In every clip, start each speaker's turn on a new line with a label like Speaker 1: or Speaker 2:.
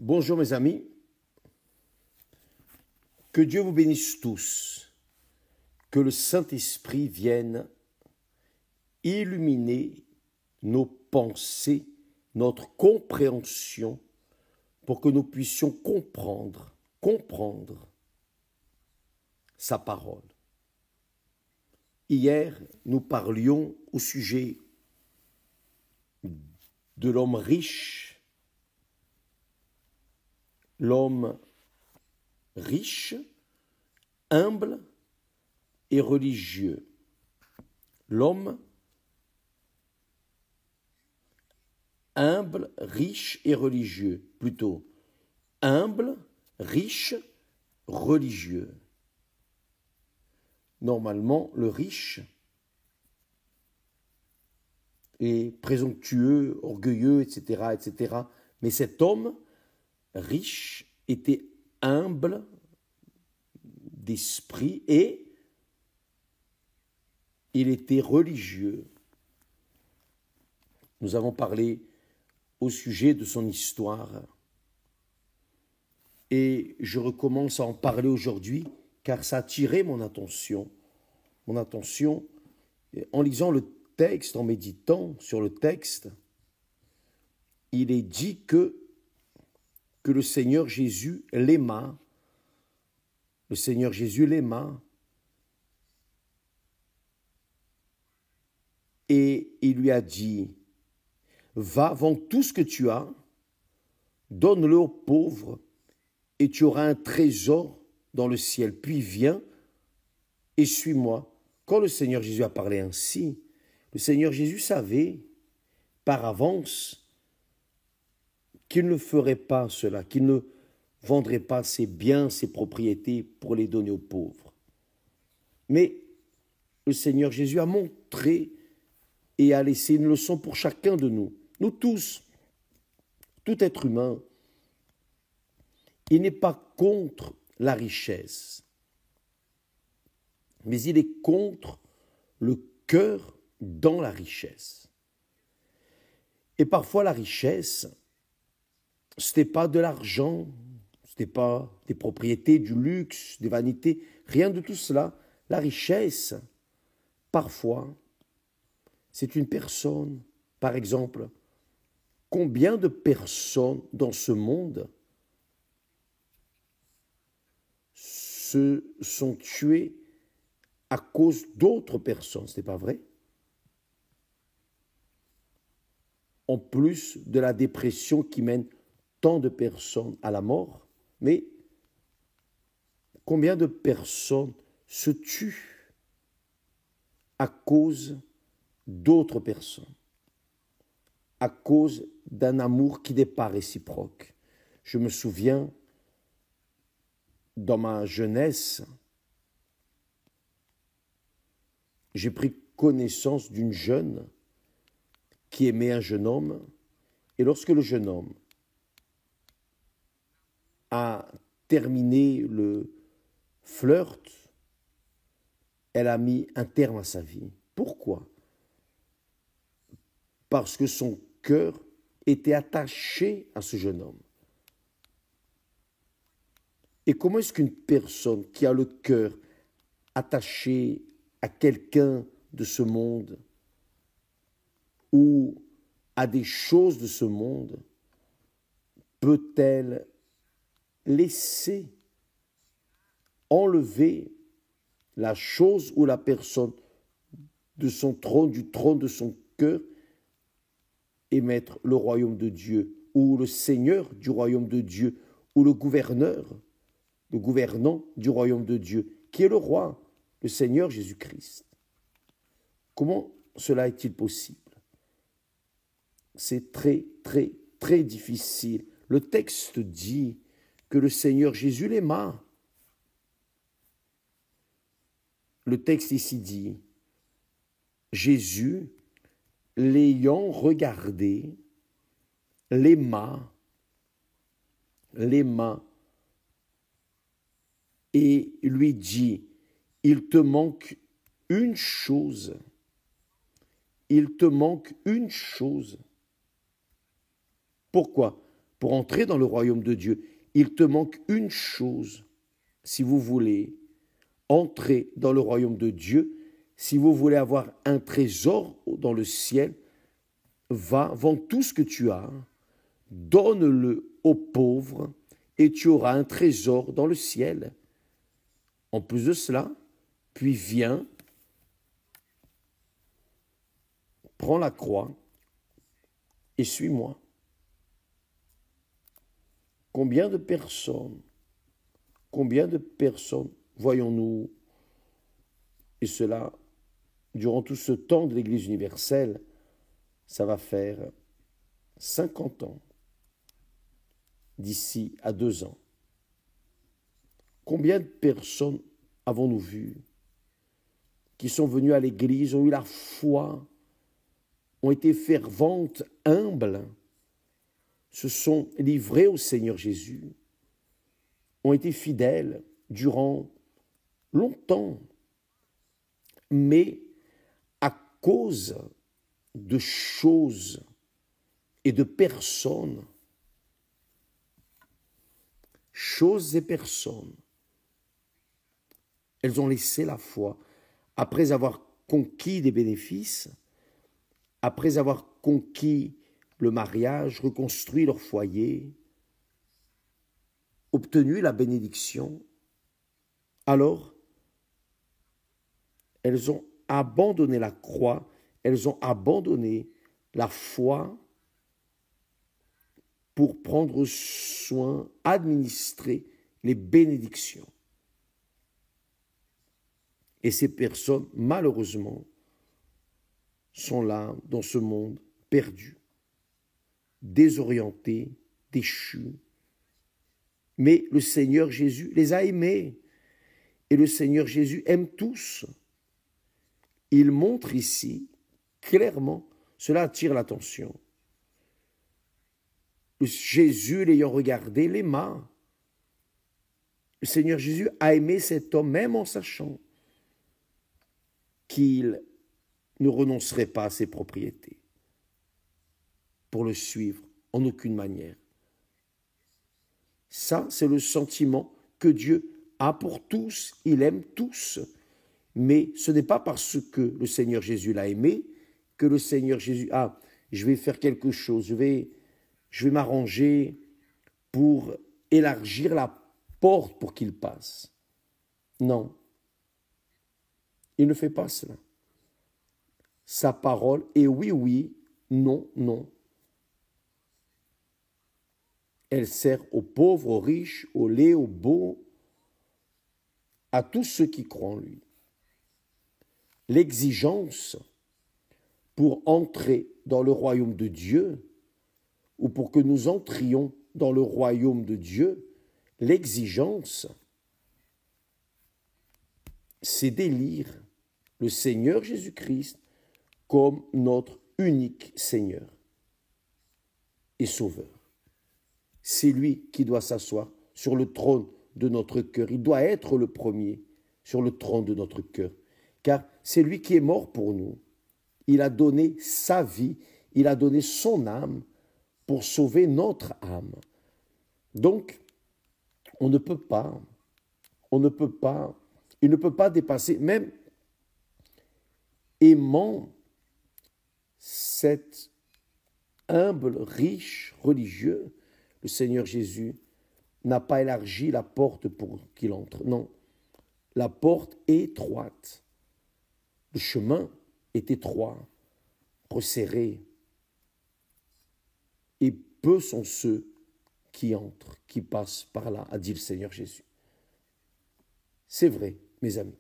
Speaker 1: Bonjour mes amis, que Dieu vous bénisse tous, que le Saint-Esprit vienne illuminer nos pensées, notre compréhension, pour que nous puissions comprendre sa parole. Hier, nous parlions au sujet de l'homme riche, humble et religieux. L'homme humble, riche et religieux, plutôt. Humble, riche, religieux. Normalement, le riche est présomptueux, orgueilleux, etc. Mais cet homme riche était humble d'esprit et il était religieux. Nous avons parlé au sujet de son histoire et je recommence à en parler aujourd'hui car ça a attiré mon attention en lisant le texte, en méditant sur le texte. Il est dit que le Seigneur Jésus l'aima. Le Seigneur Jésus l'aima. Et il lui a dit, va, vends tout ce que tu as, donne-le aux pauvres, et tu auras un trésor dans le ciel. Puis viens et suis-moi. Quand le Seigneur Jésus a parlé ainsi, le Seigneur Jésus savait par avance qu'il ne ferait pas cela, qu'il ne vendrait pas ses biens, ses propriétés pour les donner aux pauvres. Mais le Seigneur Jésus a montré et a laissé une leçon pour chacun de nous. Nous tous, tout être humain, il n'est pas contre la richesse, mais il est contre le cœur dans la richesse. Et parfois la richesse, ce n'était pas de l'argent, ce n'était pas des propriétés, du luxe, des vanités, rien de tout cela. La richesse, parfois, c'est une personne. Par exemple, combien de personnes dans ce monde se sont tuées à cause d'autres personnes, ce n'est pas vrai? En plus de la dépression qui mène tant de personnes à la mort, mais combien de personnes se tuent à cause d'autres personnes, à cause d'un amour qui n'est pas réciproque. Je me souviens, dans ma jeunesse, j'ai pris connaissance d'une jeune qui aimait un jeune homme, et lorsque le jeune homme a terminé le flirt, elle a mis un terme à sa vie. Pourquoi? Parce que son cœur était attaché à ce jeune homme. Et comment est-ce qu'une personne qui a le cœur attaché à quelqu'un de ce monde ou à des choses de ce monde peut-elle laisser enlever la chose ou la personne de son trône, du trône de son cœur, et mettre le royaume de Dieu, ou le Seigneur du royaume de Dieu, ou le gouvernant du royaume de Dieu, qui est le roi, le Seigneur Jésus-Christ. Comment cela est-il possible? C'est très, très, très difficile. Le texte dit que le Seigneur Jésus l'aima. Le texte ici dit, Jésus, l'ayant regardé, l'aima, et lui dit, il te manque une chose. Il te manque une chose. Pourquoi? pour entrer dans le royaume de Dieu. Il te manque une chose si vous voulez entrer dans le royaume de Dieu, si vous voulez avoir un trésor dans le ciel. Va, vends tout ce que tu as, donne-le aux pauvres et tu auras un trésor dans le ciel. En plus de cela, puis viens, prends la croix et suis-moi. Combien de personnes voyons-nous, et cela, durant tout ce temps de l'Église universelle, ça va faire 50 ans, d'ici à 2 ans. Combien de personnes avons-nous vues qui sont venues à l'Église, ont eu la foi, ont été ferventes, humbles, se sont livrées au Seigneur Jésus, ont été fidèles durant longtemps, mais à cause de choses et de personnes, elles ont laissé la foi après avoir conquis des bénéfices, après avoir conquis le mariage, reconstruit leur foyer, obtenu la bénédiction. Alors, elles ont abandonné la croix, elles ont abandonné la foi pour prendre soin, administrer les bénédictions. Et ces personnes, malheureusement, sont là dans ce monde perdu, désorientés, déchus. Mais le Seigneur Jésus les a aimés. Et le Seigneur Jésus aime tous. Il montre ici, clairement, cela attire l'attention. Jésus, l'ayant regardé, l'aima. Le Seigneur Jésus a aimé cet homme, même en sachant qu'il ne renoncerait pas à ses propriétés pour le suivre en aucune manière. Ça, c'est le sentiment que Dieu a pour tous. Il aime tous. Mais ce n'est pas parce que le Seigneur Jésus l'a aimé que le Seigneur Jésus, je vais faire quelque chose, je vais m'arranger pour élargir la porte pour qu'il passe. Non, il ne fait pas cela. Sa parole est oui, oui, non, non. Elle sert aux pauvres, aux riches, aux laids, aux beaux, à tous ceux qui croient en lui. L'exigence pour entrer dans le royaume de Dieu, ou pour que nous entrions dans le royaume de Dieu, l'exigence, c'est d'élire le Seigneur Jésus-Christ comme notre unique Seigneur et Sauveur. C'est lui qui doit s'asseoir sur le trône de notre cœur. Il doit être le premier sur le trône de notre cœur, car c'est lui qui est mort pour nous. Il a donné sa vie, il a donné son âme pour sauver notre âme. Donc, il ne peut pas dépasser, même aimant cet humble, riche, religieux, le Seigneur Jésus n'a pas élargi la porte pour qu'il entre. Non, la porte est étroite. Le chemin est étroit, resserré. Et peu sont ceux qui entrent, qui passent par là, a dit le Seigneur Jésus. C'est vrai, mes amis.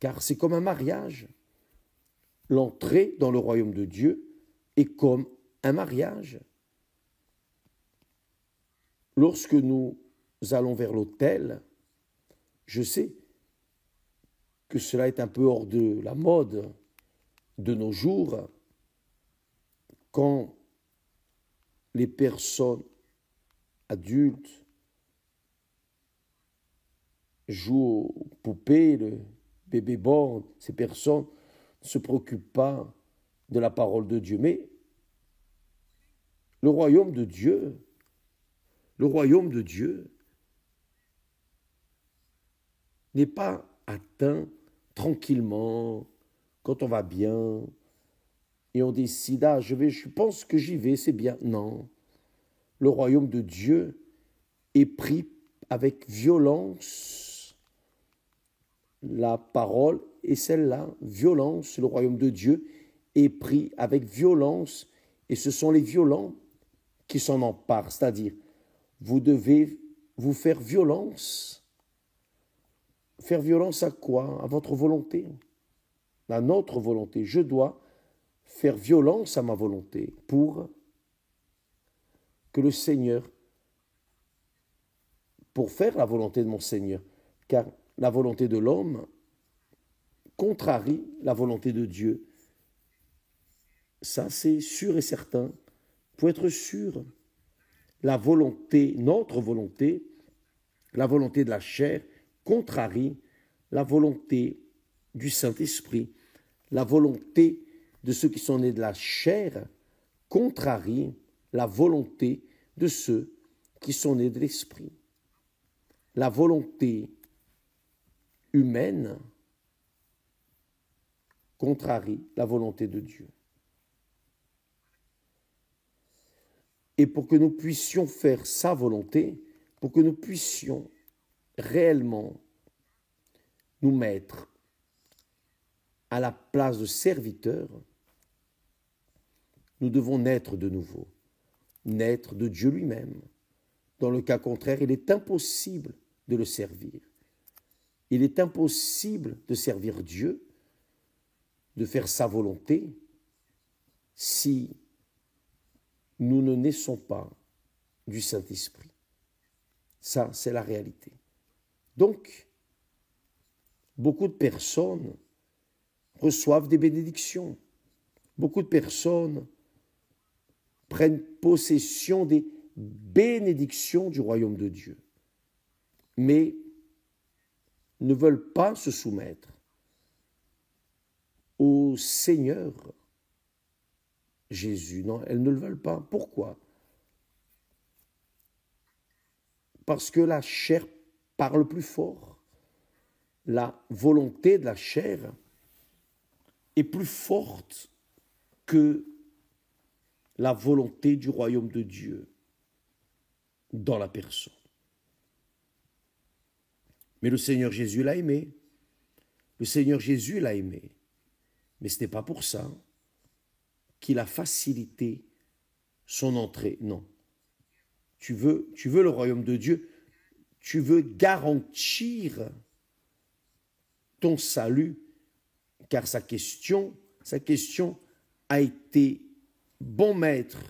Speaker 1: Car c'est comme un mariage. L'entrée dans le royaume de Dieu est comme un mariage. Lorsque nous allons vers l'autel, je sais que cela est un peu hors de la mode de nos jours, quand les personnes adultes jouent aux poupées, le bébé born, ces personnes ne se préoccupent pas de la parole de Dieu. Mais Le royaume de Dieu, le royaume de Dieu n'est pas atteint tranquillement, quand on va bien, et on décide, ah, je pense que j'y vais, c'est bien. Non, le royaume de Dieu est pris avec violence. La parole est celle-là, violence. Le royaume de Dieu est pris avec violence, et ce sont les violents qui s'en emparent, c'est-à-dire, vous devez vous faire violence. Faire violence à quoi? À votre volonté, à notre volonté. Je dois faire violence à ma volonté pour que le Seigneur, pour faire la volonté de mon Seigneur, car la volonté de l'homme contrarie la volonté de Dieu. Ça, c'est sûr et certain. Pour être sûr, la volonté, notre volonté, la volonté de la chair, contrarie la volonté du Saint-Esprit. La volonté de ceux qui sont nés de la chair contrarie la volonté de ceux qui sont nés de l'Esprit. La volonté humaine contrarie la volonté de Dieu. Et pour que nous puissions faire sa volonté, pour que nous puissions réellement nous mettre à la place de serviteurs, nous devons naître de nouveau, naître de Dieu lui-même. Dans le cas contraire, il est impossible de le servir. Il est impossible de servir Dieu, de faire sa volonté, si nous ne naissons pas du Saint-Esprit. Ça, c'est la réalité. Donc, beaucoup de personnes reçoivent des bénédictions. Beaucoup de personnes prennent possession des bénédictions du royaume de Dieu, mais ne veulent pas se soumettre au Seigneur Jésus. Non, elles ne le veulent pas. Pourquoi? Parce que la chair parle plus fort. La volonté de la chair est plus forte que la volonté du royaume de Dieu dans la personne. Mais le Seigneur Jésus l'a aimé. Le Seigneur Jésus l'a aimé. Mais ce n'est pas pour ça qu'il a facilité son entrée. Non. Tu veux le royaume de Dieu, tu veux garantir ton salut, car sa question a été, bon maître,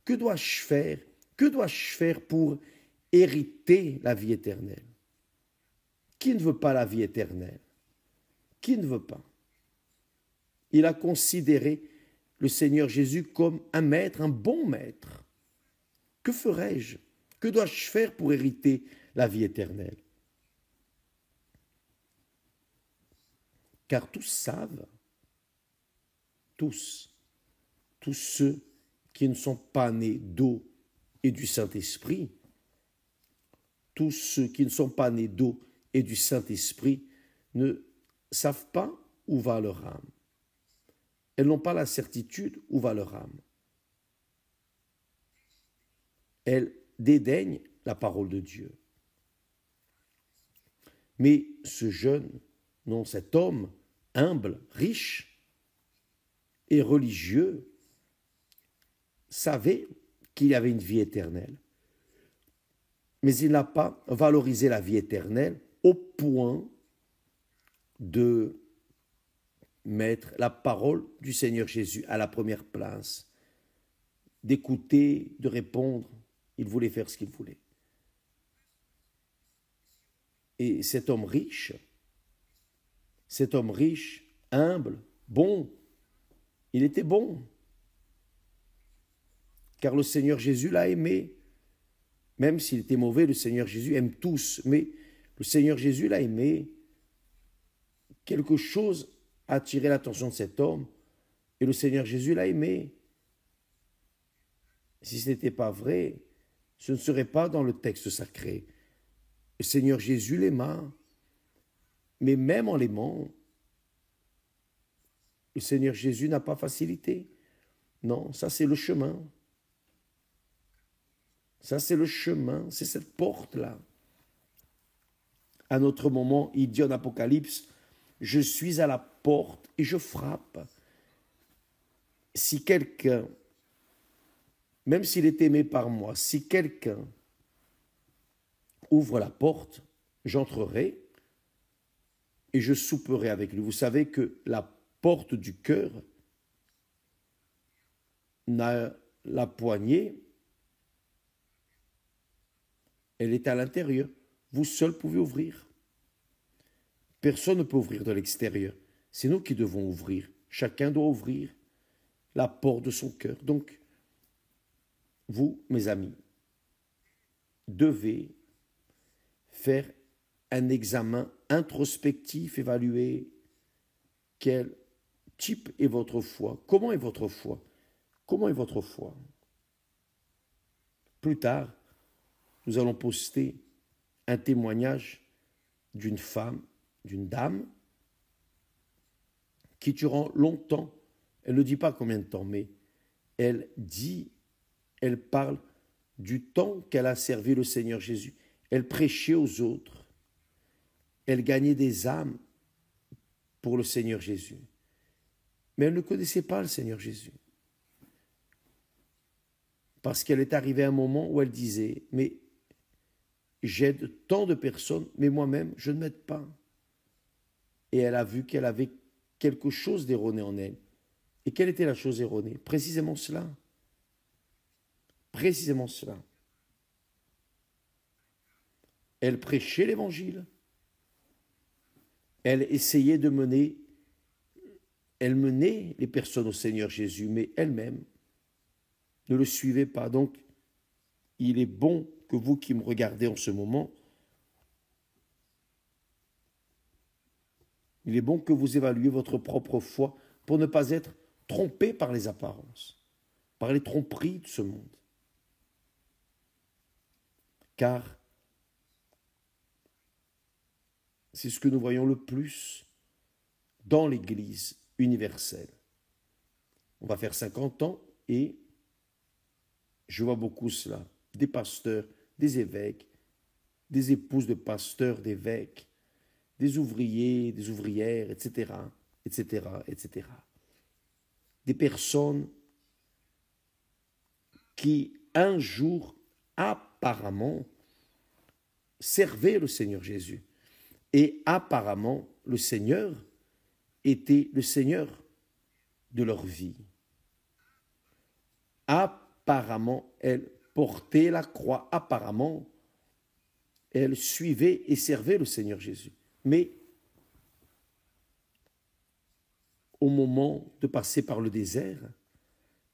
Speaker 1: que dois-je faire? Que dois-je faire pour hériter la vie éternelle? Qui ne veut pas la vie éternelle? Qui ne veut pas? Il a considéré le Seigneur Jésus comme un maître, un bon maître. Que ferai-je? Que dois-je faire pour hériter la vie éternelle? Car tous savent, tous ceux qui ne sont pas nés d'eau et du Saint-Esprit, tous ceux qui ne sont pas nés d'eau et du Saint-Esprit ne savent pas où va leur âme. Elles n'ont pas la certitude où va leur âme. Elles dédaignent la parole de Dieu. Mais ce jeune, non, cet homme humble, riche et religieux, savait qu'il y avait une vie éternelle. Mais il n'a pas valorisé la vie éternelle au point de mettre la parole du Seigneur Jésus à la première place, d'écouter, de répondre. Il voulait faire ce qu'il voulait. Et cet homme riche, humble, bon, il était bon, car le Seigneur Jésus l'a aimé. Même s'il était mauvais, le Seigneur Jésus aime tous, mais le Seigneur Jésus l'a aimé. Quelque chose a attiré l'attention de cet homme, et le Seigneur Jésus l'a aimé. Si ce n'était pas vrai, ce ne serait pas dans le texte sacré. Le Seigneur Jésus l'aima, mais même en l'aimant, le Seigneur Jésus n'a pas facilité. Non, ça c'est le chemin. Ça c'est le chemin, c'est cette porte-là. À notre moment, il dit en Apocalypse, je suis à la porte et je frappe. Si quelqu'un, même s'il est aimé par moi, si quelqu'un ouvre la porte, j'entrerai et je souperai avec lui. Vous savez que la porte du cœur n'a la poignée, elle est à l'intérieur. Vous seul pouvez ouvrir. Personne ne peut ouvrir de l'extérieur. C'est nous qui devons ouvrir. Chacun doit ouvrir la porte de son cœur. Donc, vous, mes amis, devez faire un examen introspectif, évaluer quel type est votre foi, comment est votre foi, comment est votre foi. Plus tard, nous allons poster un témoignage d'une femme, d'une dame, qui durant longtemps, elle ne dit pas combien de temps, mais elle parle du temps qu'elle a servi le Seigneur Jésus. Elle prêchait aux autres. Elle gagnait des âmes pour le Seigneur Jésus. Mais elle ne connaissait pas le Seigneur Jésus. Parce qu'elle est arrivée à un moment où elle disait, mais j'aide tant de personnes, mais moi-même, je ne m'aide pas. Et elle a vu qu'elle avait quelque chose d'erroné en elle. Et quelle était la chose erronée? Précisément cela. Précisément cela. Elle prêchait l'évangile. Elle essayait de mener, elle menait les personnes au Seigneur Jésus, mais elle-même ne le suivait pas. Donc, il est bon que vous qui me regardez en ce moment, il est bon que vous évaluiez votre propre foi pour ne pas être trompé par les apparences, par les tromperies de ce monde. Car c'est ce que nous voyons le plus dans l'Église universelle. On va faire 50 ans et je vois beaucoup cela. Des pasteurs, des évêques, des épouses de pasteurs, d'évêques, des ouvriers, des ouvrières, etc., etc., etc. Des personnes qui, un jour, apparemment, servaient le Seigneur Jésus. Et apparemment, le Seigneur était le Seigneur de leur vie. Apparemment, elle portait la croix. Apparemment, elle suivait et servait le Seigneur Jésus. Mais au moment de passer par le désert,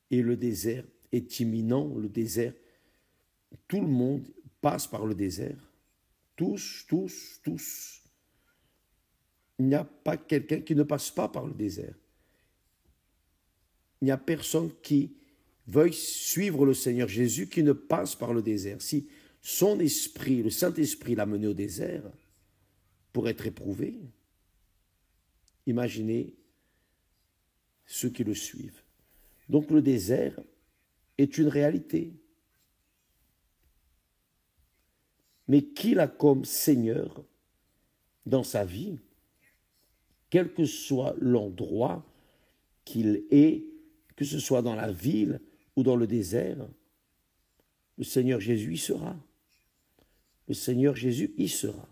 Speaker 1: et le désert est imminent, le désert, tout le monde passe par le désert. Tous, tous, tous. Il n'y a pas quelqu'un qui ne passe pas par le désert. Il n'y a personne qui veuille suivre le Seigneur Jésus qui ne passe par le désert. Si son esprit, le Saint-Esprit l'a mené au désert pour être éprouvé, imaginez ceux qui le suivent. Donc le désert est une réalité. Mais qui l'a comme Seigneur dans sa vie, quel que soit l'endroit qu'il est, que ce soit dans la ville ou dans le désert, le Seigneur Jésus y sera. Le Seigneur Jésus y sera.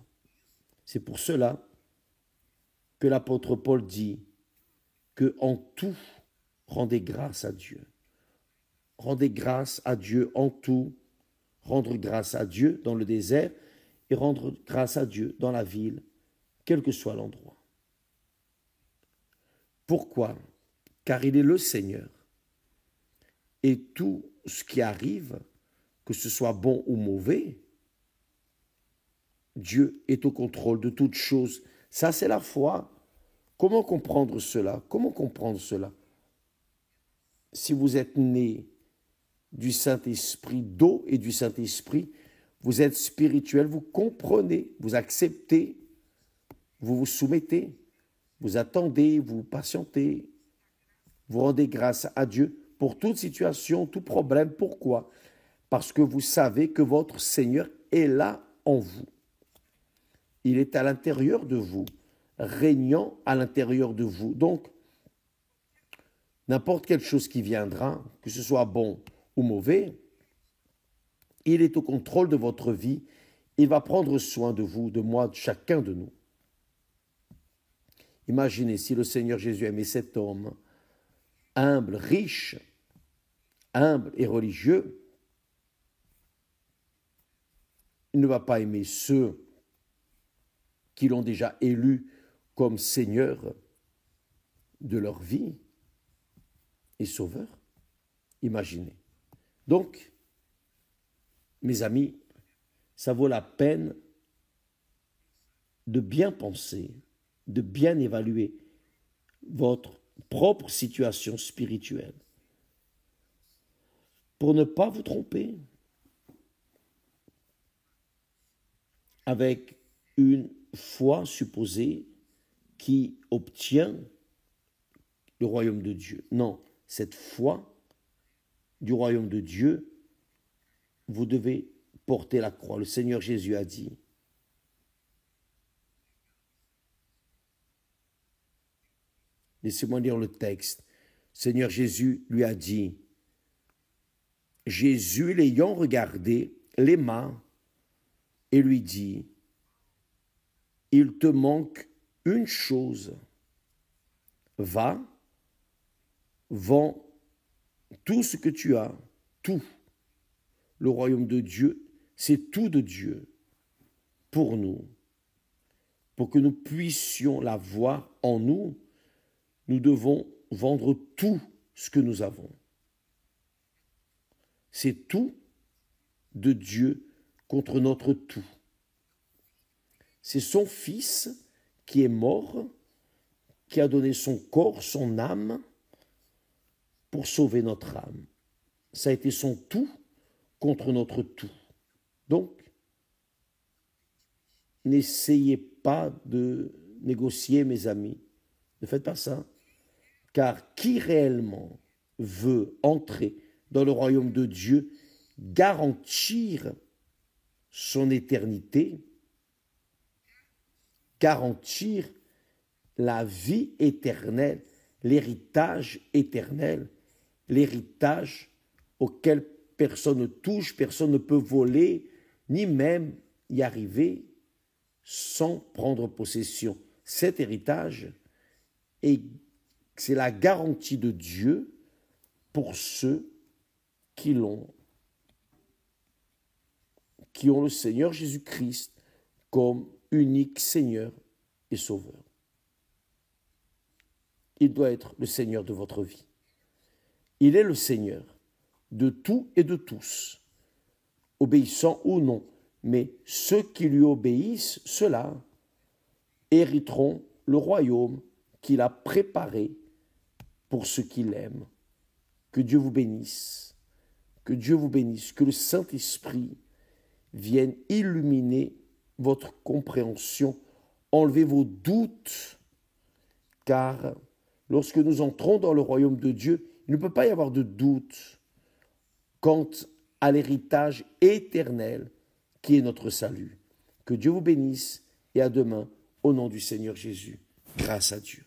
Speaker 1: C'est pour cela que l'apôtre Paul dit que en tout, rendez grâce à Dieu. Rendez grâce à Dieu en tout. Rendre grâce à Dieu dans le désert et rendre grâce à Dieu dans la ville, quel que soit l'endroit. Pourquoi? Car il est le Seigneur. Et tout ce qui arrive, que ce soit bon ou mauvais, Dieu est au contrôle de toutes choses. Ça, c'est la foi. Comment comprendre cela? Comment comprendre cela? Si vous êtes né du Saint-Esprit, d'eau et du Saint-Esprit. Vous êtes spirituel, vous comprenez, vous acceptez, vous vous soumettez, vous attendez, vous patientez, vous rendez grâce à Dieu pour toute situation, tout problème. Pourquoi? Parce que vous savez que votre Seigneur est là en vous. Il est à l'intérieur de vous, régnant à l'intérieur de vous. Donc, n'importe quelle chose qui viendra, que ce soit bon ou mauvais, il est au contrôle de votre vie. Il va prendre soin de vous, de moi, de chacun de nous. Imaginez si le Seigneur Jésus aimait cet homme, humble, riche, humble et religieux. Il ne va pas aimer ceux qui l'ont déjà élu comme Seigneur de leur vie et Sauveur. Imaginez. Donc, mes amis, ça vaut la peine de bien penser, de bien évaluer votre propre situation spirituelle pour ne pas vous tromper avec une foi supposée qui obtient le royaume de Dieu. Non, cette foi du royaume de Dieu, vous devez porter la croix. Le Seigneur Jésus a dit, laissez-moi lire le texte. Seigneur Jésus lui a dit, Jésus l'ayant regardé, l'aima et lui dit, il te manque une chose. Va, vends tout ce que tu as, tout. Le royaume de Dieu, c'est tout de Dieu pour nous. Pour que nous puissions la voir en nous, nous devons vendre tout ce que nous avons. C'est tout de Dieu contre notre tout. C'est son Fils qui est mort, qui a donné son corps, son âme, pour sauver notre âme. Ça a été son tout contre notre tout. Donc, n'essayez pas de négocier, mes amis. Ne faites pas ça. Car qui réellement veut entrer dans le royaume de Dieu, garantir son éternité, garantir la vie éternelle, l'héritage éternel, l'héritage auquel personne ne touche, personne ne peut voler, ni même y arriver sans prendre possession. Cet héritage, c'est la garantie de Dieu pour ceux qui l'ont, qui ont le Seigneur Jésus-Christ comme unique Seigneur et Sauveur. Il doit être le Seigneur de votre vie. Il est le Seigneur de tout et de tous, obéissants ou non. Mais ceux qui lui obéissent, ceux-là hériteront le royaume qu'il a préparé pour ceux qui l'aiment. Que Dieu vous bénisse, que Dieu vous bénisse, que le Saint-Esprit vienne illuminer votre compréhension, enlever vos doutes, car lorsque nous entrons dans le royaume de Dieu, il ne peut pas y avoir de doute quant à l'héritage éternel qui est notre salut. Que Dieu vous bénisse et à demain au nom du Seigneur Jésus. Grâce à Dieu.